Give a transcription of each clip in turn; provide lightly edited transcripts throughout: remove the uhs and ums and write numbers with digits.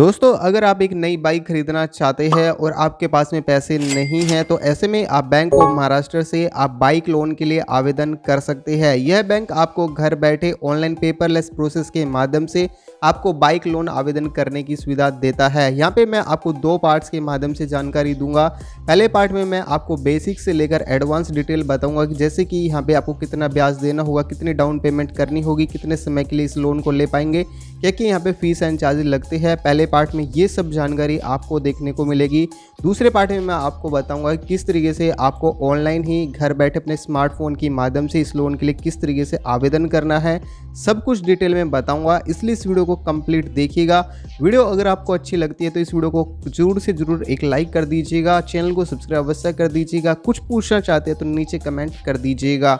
दोस्तों, अगर आप एक नई बाइक खरीदना चाहते हैं और आपके पास में पैसे नहीं हैं तो ऐसे में आप बैंक ऑफ महाराष्ट्र से आप बाइक लोन के लिए आवेदन कर सकते हैं। यह बैंक आपको घर बैठे ऑनलाइन पेपरलेस प्रोसेस के माध्यम से आपको बाइक लोन आवेदन करने की सुविधा देता है। यहाँ पे मैं आपको दो पार्ट्स के माध्यम से जानकारी दूंगा। पहले पार्ट में मैं आपको बेसिक से लेकर एडवांस डिटेल बताऊंगा कि जैसे कि यहाँ पे आपको कितना ब्याज देना होगा, कितनी डाउन पेमेंट करनी होगी, कितने समय के लिए इस लोन को ले पाएंगे, क्या कि यहाँ पे फीस एंड चार्जेस लगते हैं। पहले पार्ट में ये सब जानकारी आपको देखने को मिलेगी। दूसरे पार्ट में मैं आपको बताऊंगा कि किस तरीके से आपको ऑनलाइन ही घर बैठे अपने स्मार्टफोन की माध्यम से इस लोन के लिए किस तरीके से आवेदन करना है, सब कुछ डिटेल में बताऊंगा। इसलिए इस वीडियो को कंप्लीट देखिएगा। वीडियो अगर आपको अच्छी लगती है तो इस वीडियो को जरूर से जरूर एक लाइक कर दीजिएगा, चैनल को सब्सक्राइब अवश्य कर दीजिएगा। कुछ पूछना चाहते हैं तो नीचे कमेंट कर दीजिएगा।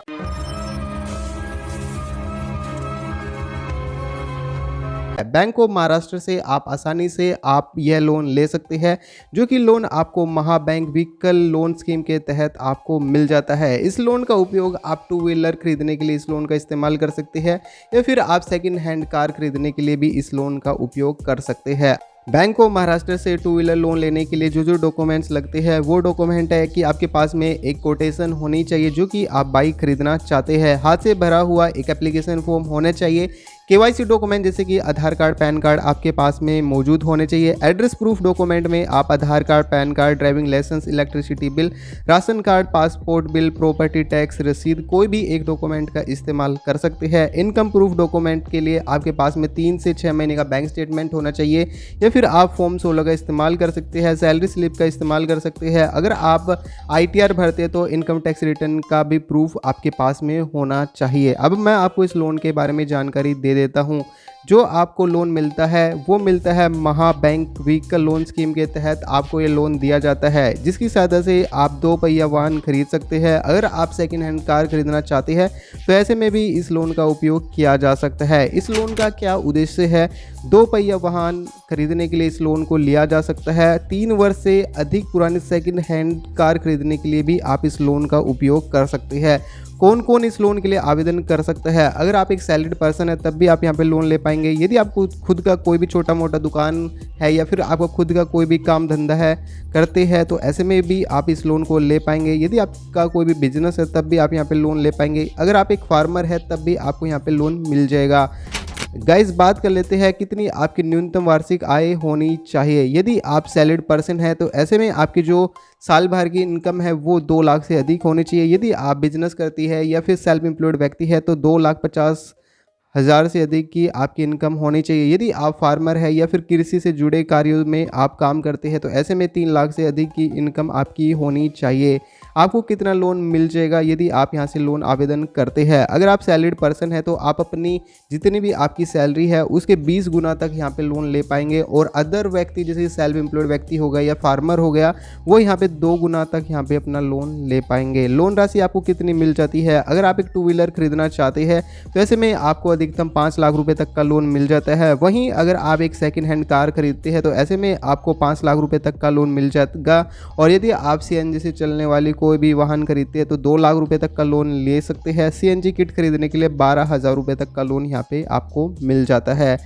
बैंक ऑफ महाराष्ट्र से आप आसानी से आप यह लोन ले सकते हैं, जो कि लोन आपको महाबैंक व्हीकल लोन स्कीम के तहत आपको मिल जाता है। इस लोन का उपयोग आप टू व्हीलर खरीदने के लिए इस लोन का इस्तेमाल कर सकते हैं या फिर आप सेकंड हैंड कार खरीदने के लिए भी इस लोन का उपयोग कर सकते हैं। बैंक ऑफ महाराष्ट्र से टू व्हीलर लोन लेने के लिए जो डॉक्यूमेंट्स लगते हैं वो डॉक्यूमेंट है कि आपके पास में एक कोटेशन होनी चाहिए जो कि आप बाइक खरीदना चाहते हैं, हाथ से भरा हुआ एक एप्लीकेशन फॉर्म होना चाहिए, केवाईसी डॉक्यूमेंट जैसे कि आधार कार्ड, पैन कार्ड आपके पास में मौजूद होने चाहिए। एड्रेस प्रूफ डॉक्यूमेंट में आप Aadhaar card, PAN card, driving licence, electricity bill, ration card, passport bill, property tax रसीद, कोई भी एक डॉक्यूमेंट का इस्तेमाल कर सकते हैं। इनकम प्रूफ डॉक्यूमेंट के लिए आपके पास में 3 से 6 महीने का बैंक स्टेटमेंट होना चाहिए या फिर आप फॉर्म 16 का इस्तेमाल कर सकते हैं। सैलरी स्लिप का इस्तेमाल कर सकते हैं। अगर आप ITR भरते हैं तो इनकम टैक्स रिटर्न का भी प्रूफ आपके पास में होना चाहिए। अब मैं आपको इस लोन के बारे में जानकारी दे देता हूँ। जो आपको लोन मिलता है वो मिलता है महाबैंक व्हीकल लोन स्कीम के तहत आपको ये लोन दिया जाता है, जिसकी सहायता से आप 2 पहिया वाहन खरीद सकते हैं। अगर आप सेकंड हैंड कार खरीदना चाहते हैं तो ऐसे में भी इस लोन का उपयोग किया जा सकता है। इस लोन का क्या उद्देश्य है? 2 पहिया वाहन खरीदने के लिए इस लोन को लिया जा सकता है। 3 वर्ष से अधिक पुरानी सेकंड हैंड कार खरीदने के लिए भी आप इस लोन का उपयोग कर सकते हैं। कौन कौन इस लोन के लिए आवेदन कर सकता है? अगर आप एक सैलरीड पर्सन है तब भी आप यहाँ पे लोन ले पाएंगे। यदि आपको खुद का कोई भी छोटा मोटा दुकान है या फिर आपका खुद का कोई भी काम धंधा है करते हैं तो ऐसे में भी आप इस लोन को ले पाएंगे। यदि आपका कोई भी बिजनेस है तब भी आप यहाँ पे लोन ले पाएंगे। अगर आप एक फार्मर है तब भी आपको यहाँ पे लोन मिल जाएगा। गाइस, बात कर लेते हैं कितनी आपकी न्यूनतम वार्षिक आय होनी चाहिए। यदि आप सैलरीड पर्सन है तो ऐसे में आपकी जो साल भर की इनकम है वो 2 लाख से अधिक होनी चाहिए। यदि आप बिजनेस करती है या फिर सेल्फ एम्प्लॉयड व्यक्ति है तो 2,50,000 से अधिक की आपकी इनकम होनी चाहिए। यदि आप फार्मर है या फिर कृषि से जुड़े कार्यों में आप काम करते हैं तो ऐसे में 3 लाख से अधिक की इनकम आपकी होनी चाहिए। आपको कितना लोन मिल जाएगा यदि आप यहाँ से लोन आवेदन करते हैं? अगर आप सैलरीड पर्सन है तो आप अपनी जितनी भी आपकी सैलरी है उसके 20 गुना तक यहाँ पे लोन ले पाएंगे। और अदर व्यक्ति जैसे सेल्फ एम्प्लॉयड व्यक्ति हो गया या फार्मर हो गया वो यहाँ पे 2 गुना तक यहाँ पे अपना लोन ले पाएंगे। लोन राशि आपको कितनी मिल जाती है? अगर आप एक टू व्हीलर खरीदना चाहते हैं तो ऐसे में आपको अधिकतम 5 लाख रुपए तक का लोन मिल जाता है। वहीं अगर आप एक सेकंड हैंड कार खरीदते हैं तो ऐसे में आपको 5 लाख रुपए तक का लोन मिल जाएगा। और यदि आप CNG से चलने वाली कोई भी वाहन खरीदते हैं तो 2 लाख रुपए तक का लोन ले सकते हैं। CNG किट खरीदने के लिए 12,000 रुपए तक का लोन यहाँ पे आपको मिल जाता है।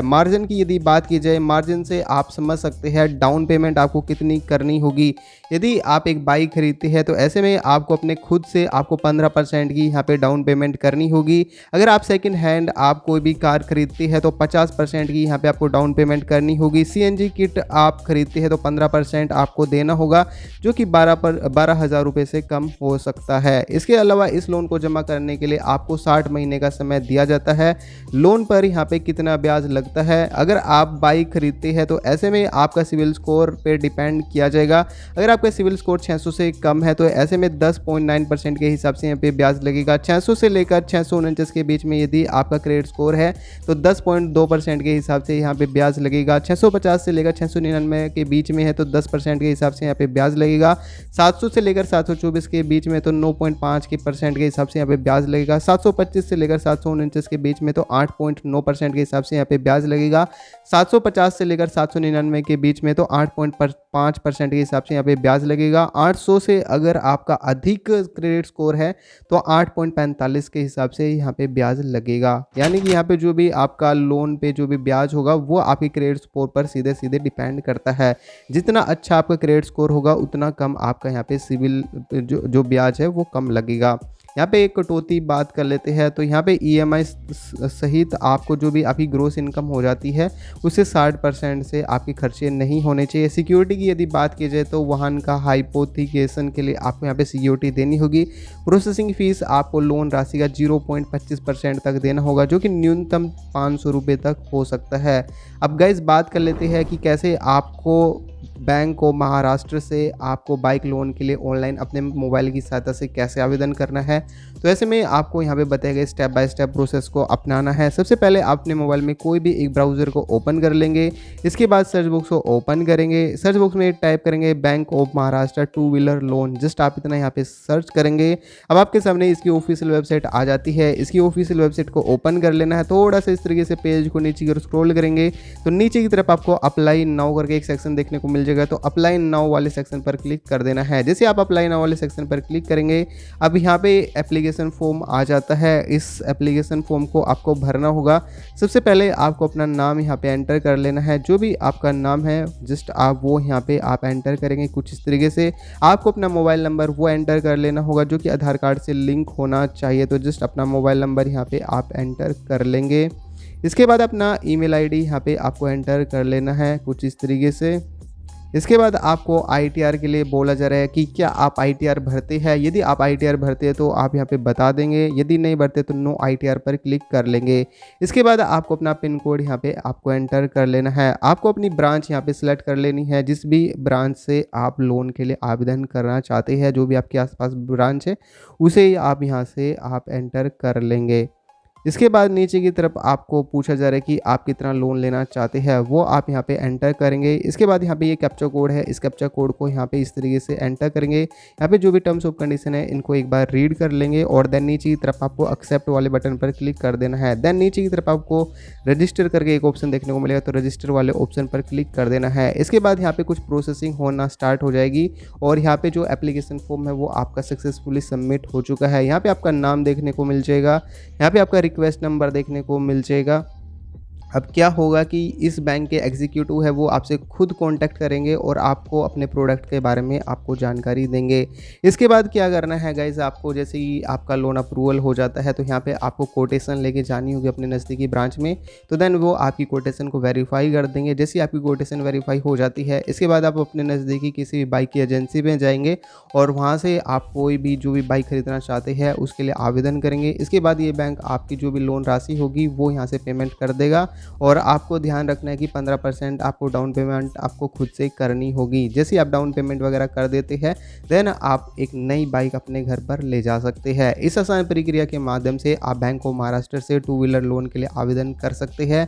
मार्जिन की यदि बात की जाए, मार्जिन से आप समझ सकते हैं डाउन पेमेंट आपको कितनी करनी होगी। यदि आप एक बाइक खरीदते हैं तो ऐसे में आपको अपने खुद से आपको 15% की यहाँ पे डाउन पेमेंट करनी होगी। अगर आप सेकंड हैंड आप कोई भी कार खरीदते हैं तो 50% की यहाँ पे आपको डाउन पेमेंट करनी होगी। CNG किट आप खरीदते हैं तो 15% आपको देना होगा, जो कि 12,000 रुपये से कम हो सकता है। इसके अलावा इस लोन को जमा करने के लिए आपको 60 महीने का समय दिया जाता है। लोन पर यहाँ पे कितना ब्याज लगता है? अगर आप बाइक खरीदते हैं तो ऐसे में आपका सिविल स्कोर पे डिपेंड किया जाएगा। अगर आपका सिविल स्कोर 600 से कम है तो ऐसे में 10.9% के हिसाब से यहाँ पे ब्याज लगेगा। 600 से लेकर 649 के बीच में यदि आपका क्रेडिट स्कोर है तो 10.2% के हिसाब से यहाँ पे ब्याज लगेगा। 650 से लेकर 699 के बीच में है तो 10% के हिसाब से यहाँ पे ब्याज लगेगा। 700 से लेकर 724 के बीच में तो 9.5 के परसेंट के हिसाब से यहाँ पे ब्याज लगेगा। 725 से लेकर 749 के बीच में तो 8.9% के हिसाब से यहाँ पे ब्याज लगेगा। 750 से लेकर 799 के बीच में तो 8.5% के हिसाब से यहाँ पे ब्याज लगेगा। 800 से अगर आपका अधिक क्रेडिट स्कोर है तो 8.45 के हिसाब से यहाँ पे ब्याज लगेगा। यानी कि यहाँ पे जो भी आपका लोन पे जो भी ब्याज होगा वो आपके क्रेडिट स्कोर पर सीधे सीधे डिपेंड करता है। जितना अच्छा आपका क्रेडिट स्कोर होगा उतना कम आपका यहाँ पे सिविल जो ब्याज है वो कम लगेगा। यहाँ पे एक कटौती बात कर लेते हैं तो यहाँ पे ईएमआई सहित आपको जो भी आपकी ग्रोस इनकम हो जाती है उससे 60% से आपके खर्चे नहीं होने चाहिए। सिक्योरिटी की यदि बात की जाए तो वाहन का हाइपोथिकेशन के लिए आपको यहाँ पे सिक्योरिटी देनी होगी। प्रोसेसिंग फीस आपको लोन राशि का 0.25% तक देना होगा, जो कि न्यूनतम 500 रुपये तक हो सकता है। अब गाइस बात कर लेते हैं कि कैसे आपको बैंक ऑफ महाराष्ट्र से आपको बाइक लोन के लिए ऑनलाइन अपने मोबाइल की सहायता से कैसे आवेदन करना है। तो ऐसे में आपको यहाँ पे बताए गए स्टेप बाय स्टेप प्रोसेस को अपनाना है। सबसे पहले आप अपने मोबाइल में कोई भी एक ब्राउज़र को ओपन कर लेंगे। इसके बाद सर्च बॉक्स को ओपन करेंगे। सर्च बॉक्स में टाइप करेंगे bank of Maharashtra two wheeler loan. Just आप इतना यहाँ पे सर्च करेंगे। अब आपके सामने इसकी ऑफिशियल वेबसाइट आ जाती है। इसकी ऑफिशियल वेबसाइट को ओपन कर लेना है। थोड़ा सा इस तरीके से पेज को नीचे की ओर स्क्रॉल करेंगे तो नीचे की तरफ आपको अप्लाई नाउ करके एक सेक्शन देखने को मिल जाएगा। तो अप्लाई नाउ वाले सेक्शन पर क्लिक कर देना है। जैसे आप अप्लाई नाउ वाले सेक्शन पर क्लिक करेंगे अब यहाँ पे एप्लीकेशन फॉर्म आ जाता है। इस एप्लीकेशन फॉर्म को आपको भरना होगा। सबसे पहले आपको अपना नाम यहाँ पे एंटर कर लेना है। जो भी आपका नाम है जस्ट आप वो यहाँ पे आप एंटर करेंगे कुछ इस तरीके से। आपको अपना मोबाइल नंबर वो एंटर कर लेना होगा जो कि आधार कार्ड से लिंक होना चाहिए। तो जस्ट अपना मोबाइल नंबर यहाँ पे आप एंटर कर लेंगे। इसके बाद अपना ईमेल आईडी यहाँ पे आपको एंटर कर लेना है कुछ इस तरीके से। इसके बाद आपको आईटीआर के लिए बोला जा रहा है कि क्या आप आईटीआर भरते हैं। यदि आप आईटीआर भरते हैं तो आप यहाँ पे बता देंगे, यदि नहीं भरते तो नो आईटीआर पर क्लिक कर लेंगे। इसके बाद आपको अपना पिन कोड यहाँ पे आपको एंटर कर लेना है। आपको अपनी ब्रांच यहाँ पे सिलेक्ट कर लेनी है, जिस भी ब्रांच से आप लोन के लिए आवेदन करना चाहते हैं। जो भी आपके आसपास ब्रांच है उसे आप यहाँ से आप एंटर कर लेंगे। इसके बाद नीचे की तरफ आपको पूछा जा रहा है कि आप कितना लोन लेना चाहते हैं, वो आप यहाँ पे एंटर करेंगे। इसके बाद यहाँ पे ये कैप्चा कोड है, इस कैप्चा कोड को यहाँ पे इस तरीके से एंटर करेंगे। यहाँ पे जो भी टर्म्स ऑफ कंडीशन है इनको एक बार रीड कर लेंगे और देन नीचे की तरफ आपको एक्सेप्ट वाले बटन पर क्लिक कर देना है। देन नीचे की तरफ आपको रजिस्टर करके एक ऑप्शन देखने को मिलेगा, तो रजिस्टर वाले ऑप्शन पर क्लिक कर देना है। इसके बाद यहाँ पे कुछ प्रोसेसिंग होना स्टार्ट हो जाएगी और यहाँ पे जो एप्लीकेशन फॉर्म है वो आपका सक्सेसफुली सबमिट हो चुका है। यहाँ पे आपका नाम देखने को मिल जाएगा, यहाँ पे आपका रिक्वेस्ट नंबर देखने को मिल जाएगा। अब क्या होगा कि इस बैंक के एग्जीक्यूटिव है वो आपसे खुद कांटेक्ट करेंगे और आपको अपने प्रोडक्ट के बारे में आपको जानकारी देंगे। इसके बाद क्या करना है गाइस, आपको जैसे ही आपका लोन अप्रूवल हो जाता है तो यहाँ पे आपको कोटेशन लेके जानी होगी अपने नज़दीकी ब्रांच में। तो देन वो आपकी कोटेशन को वेरीफाई कर देंगे। जैसे ही आपकी कोटेशन वेरीफाई हो जाती है इसके बाद आप अपने नज़दीकी किसी भी बाइक की एजेंसी में जाएंगे और वहाँ से आप कोई भी जो भी बाइक खरीदना चाहते हैं उसके लिए आवेदन करेंगे। इसके बाद ये बैंक आपकी जो भी लोन राशि होगी वो यहाँ से पेमेंट कर देगा और आपको ध्यान रखना है कि 15% आपको डाउन पेमेंट आपको खुद से करनी होगी। जैसे ही आप डाउन पेमेंट वगैरह कर देते हैं देन आप एक नई बाइक अपने घर पर ले जा सकते हैं। इस आसान प्रक्रिया के माध्यम से आप बैंक ऑफ महाराष्ट्र से टू व्हीलर लोन के लिए आवेदन कर सकते हैं।